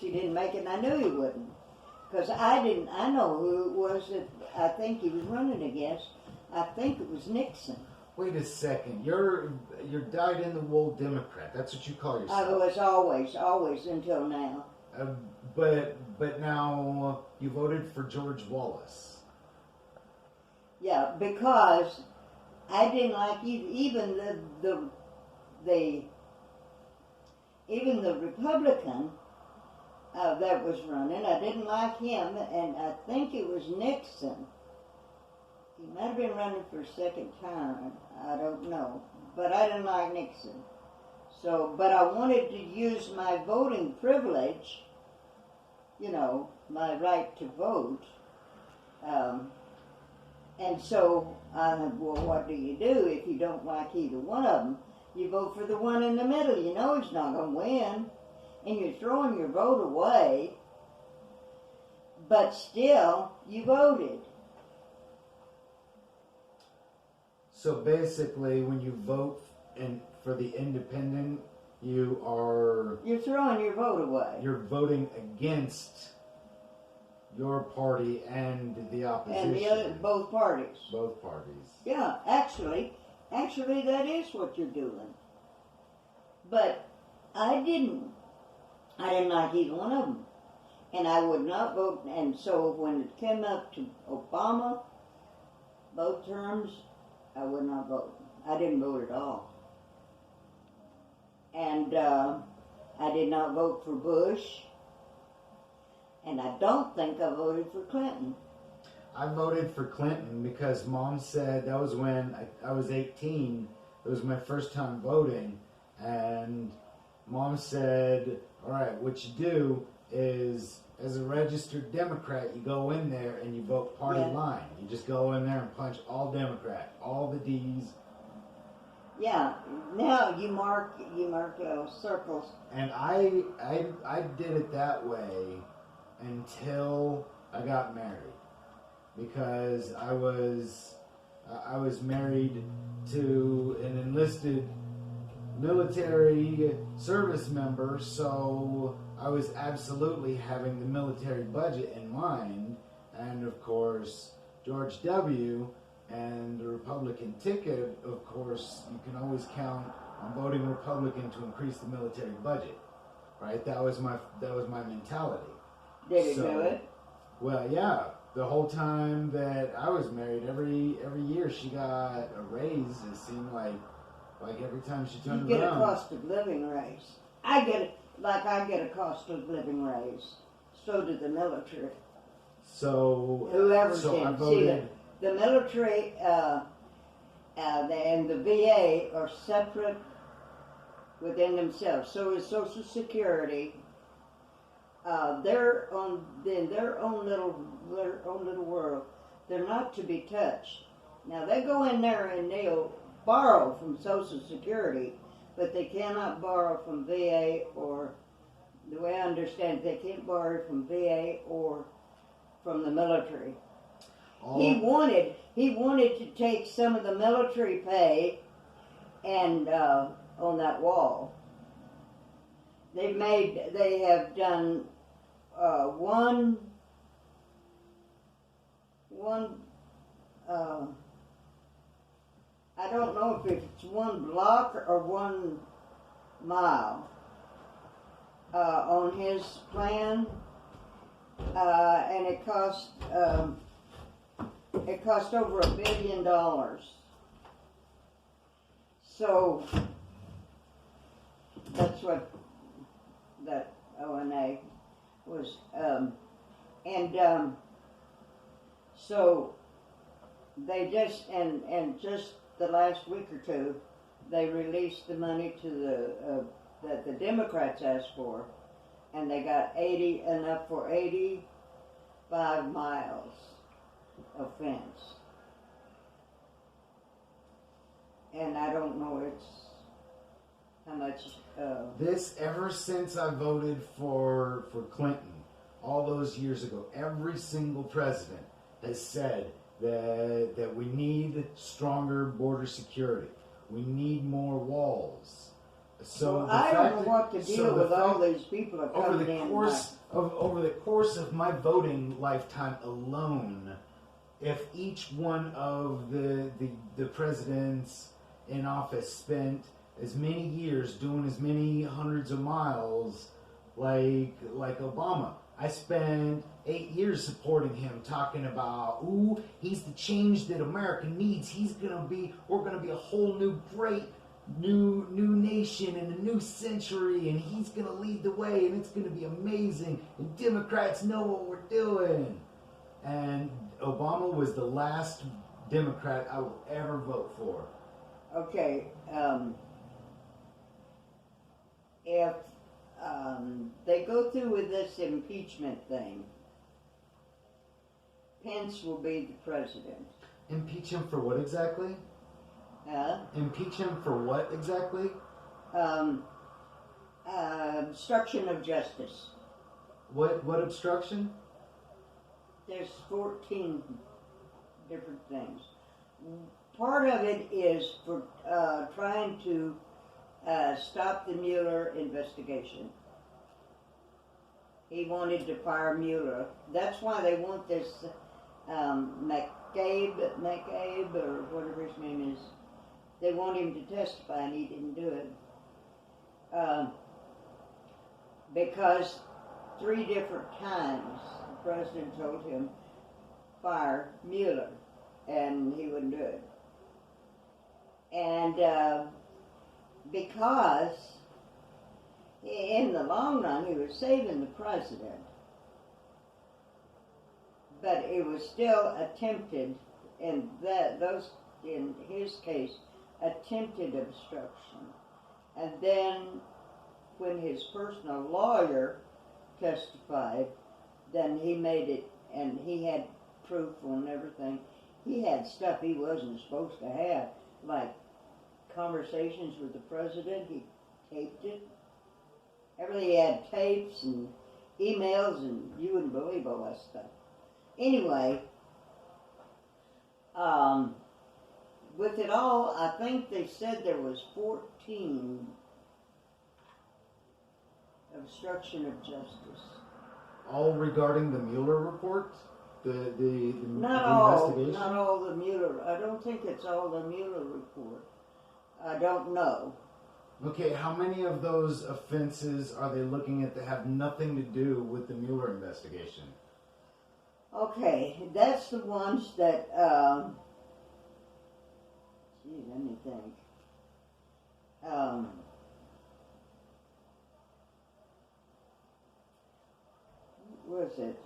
he didn't make it, and I knew he wouldn't. Because I know who it was that I think he was running against. I think it was Nixon. Wait a second. You're dyed-in-the-wool Democrat. That's what you call yourself. I was always until now. But now you voted for George Wallace. Yeah, because I didn't like even the Republican that was running. I didn't like him, and I think it was Nixon. He might have been running for a second time. I don't know, but I didn't like Nixon. So, but I wanted to use my voting privilege, my right to vote. And so I said, well, what do you do if you don't like either one of them? You vote for the one in the middle. You know he's not going to win. And you're throwing your vote away. But still, you voted. So basically, when you vote for the independent, you're throwing your vote away. You're voting against your party and the opposition. And both parties. Both parties. Yeah, actually, that is what you're doing. But I didn't like either one of them. And I would not vote. And so when it came up to Obama, both terms, I would not vote. I didn't vote at all. And I did not vote for Bush. And I don't think I voted for Clinton. I voted for Clinton because Mom said, that was when I was 18. It was my first time voting. And Mom said, all right, what you do is, as a registered Democrat, you go in there and you vote party line. You just go in there and punch all Democrat, all the D's. Yeah, now you mark circles. And I did it that way until I got married, because I was married to an enlisted military service member, so I was absolutely having the military budget in mind, and of course George W. and the Republican ticket, of course, you can always count on voting Republican to increase the military budget, right? That was my mentality. Did it do it? Well, yeah. The whole time that I was married, every year she got a raise. It seemed like every time she turned around. You get a cost of living raise. I get a cost of living raise. So did the military. So whoever's so in. I voted. See, the military and the VA are separate within themselves. So is Social Security. They're in their own little world. They're not to be touched. Now they go in there and they'll borrow from Social Security, but they cannot borrow from VA, or the way I understand it, they can't borrow from VA or from the military. He wanted to take some of the military pay and on that wall. They have done one I don't know if it's one block or 1 mile on his plan, and it cost over $1 billion. So that's what that ONA was, so they just and just the last week or two, they released the money to that the Democrats asked for, and they got enough for 85 miles of fence. And I don't know how much. This, ever since I voted for Clinton all those years ago, every single president has said that we need stronger border security. We need more walls. So Well, the I fact don't know what to that- deal so the with all fact- these people that over come the in. course of my voting lifetime alone, if each one of the presidents in office spent as many years doing as many hundreds of miles like Obama. I spent 8 years supporting him, talking about, ooh, he's the change that America needs. We're gonna be a whole new great new nation in a new century, and he's gonna lead the way, and it's gonna be amazing. And Democrats know what we're doing. And Obama was the last Democrat I will ever vote for. Okay, if they go through with this impeachment thing, Pence will be the president. Impeach him for what exactly? Impeach him for what exactly? Obstruction of justice. What obstruction? There's 14 different things. Part of it is for trying to stop the Mueller investigation. He wanted to fire Mueller. That's why they want this McCabe, or whatever his name is. They want him to testify, and he didn't do it. Because 3 different times the president told him, fire Mueller, and he wouldn't do it. And because in the long run he was saving the president, but it was still attempted, and those in his case, attempted obstruction. And then when his personal lawyer testified, then he made it, and he had proof on everything. He had stuff he wasn't supposed to have, like conversations with the president. He taped it. Everything. He had tapes and emails, and you wouldn't believe all that stuff. Anyway, with it all, I think they said there was 14 obstruction of justice. All regarding the Mueller report? The investigation? Not all the Mueller. I don't think it's all the Mueller report. I don't know. Okay, how many of those offenses are they looking at that have nothing to do with the Mueller investigation? Okay, that's the ones that, let me think. What was it?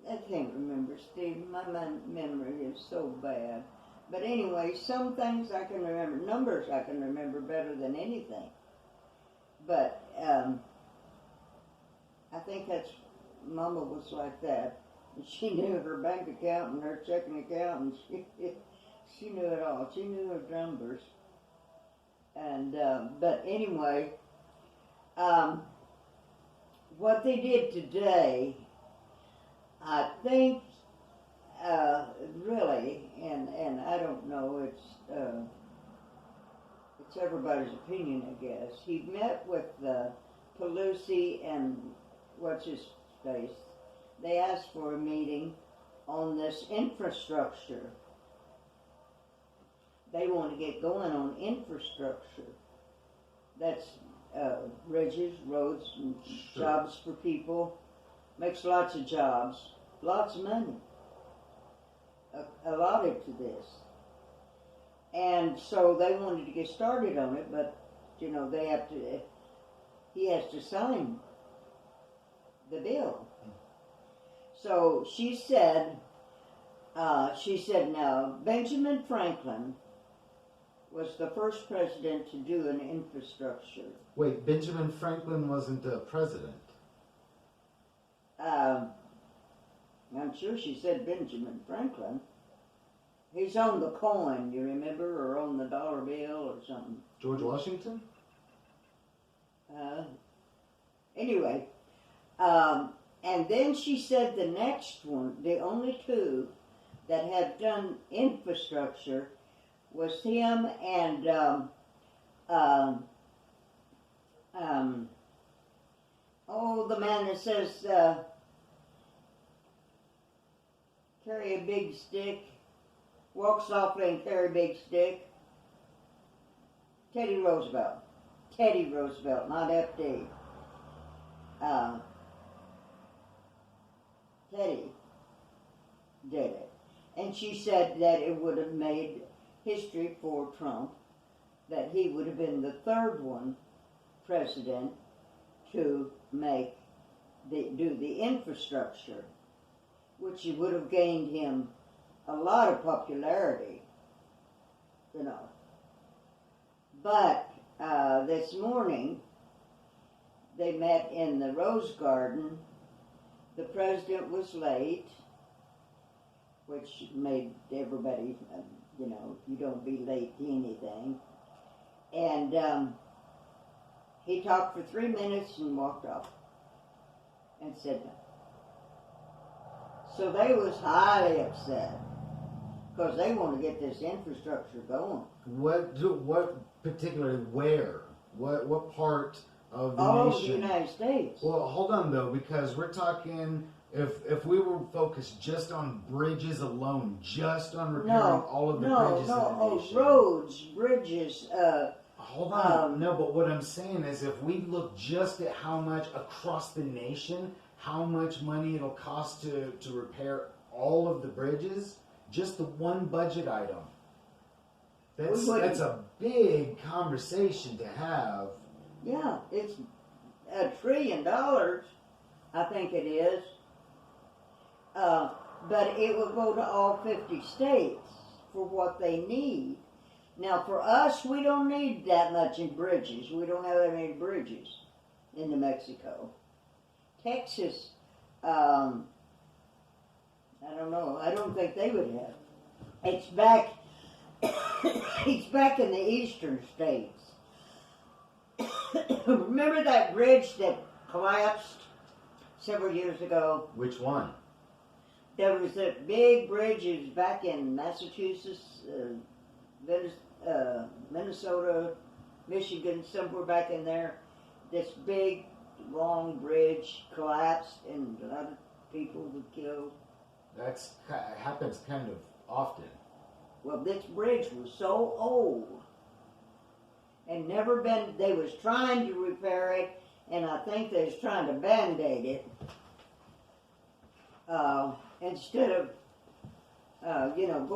I can't remember, Steve. My memory is so bad. But anyway, some things I can remember. Numbers I can remember better than anything. But I think that's, Mama was like that. She knew her bank account and her checking account, and she knew it all. She knew her numbers. And but anyway, what they did today, I think, really, and I don't know, it's everybody's opinion, I guess. He met with Pelosi and what's his face. They asked for a meeting on this infrastructure. They want to get going on infrastructure. That's bridges, roads, and jobs for people. Makes lots of jobs, lots of money allotted to this. And so they wanted to get started on it, but, you know, he has to sign the bill. So she said, now, Benjamin Franklin was the first president to do an infrastructure. Wait, Benjamin Franklin wasn't a president? I'm sure she said Benjamin Franklin. He's on the coin, you remember, or on the dollar bill or something. George Washington? Anyway, and then she said the next one, the only 2 that have done infrastructure was him and um, the man that says carry a big stick, walk softly and carry a big stick. Teddy Roosevelt, not FD. Teddy did it. And she said that it would have made history for Trump, that he would have been the third one president to do the infrastructure, which would have gained him a lot of popularity, you know. But this morning, they met in the Rose Garden. The president was late, which made everybody, you don't be late to anything. And he talked for 3 minutes and walked off and said no. So they was highly upset because they want to get this infrastructure going. What particularly where? What part of the all nation? All of the United States. Well, hold on though, because we're talking. If we were focused just on bridges alone, just on repairing all of the bridges in the nation. Roads, bridges. Hold on. No, but what I'm saying is if we look just at how much across the nation, how much money it'll cost to repair all of the bridges, just the one budget item. That's a big conversation to have. Yeah, it's $1 trillion, I think it is. But it will go to all 50 states for what they need. Now, for us, we don't need that much in bridges. We don't have that many bridges in New Mexico. Texas, I don't know. I don't think they would have. It's back. It's back in the eastern states. Remember that bridge that collapsed several years ago? Which one? There was that big bridge back in Massachusetts, Minnesota, Michigan, somewhere back in there. This big, long bridge collapsed and a lot of people were killed. That happens kind of often. Well, this bridge was so old and never been, they was trying to repair it, and I think they was trying to Band-Aid it. Instead of, going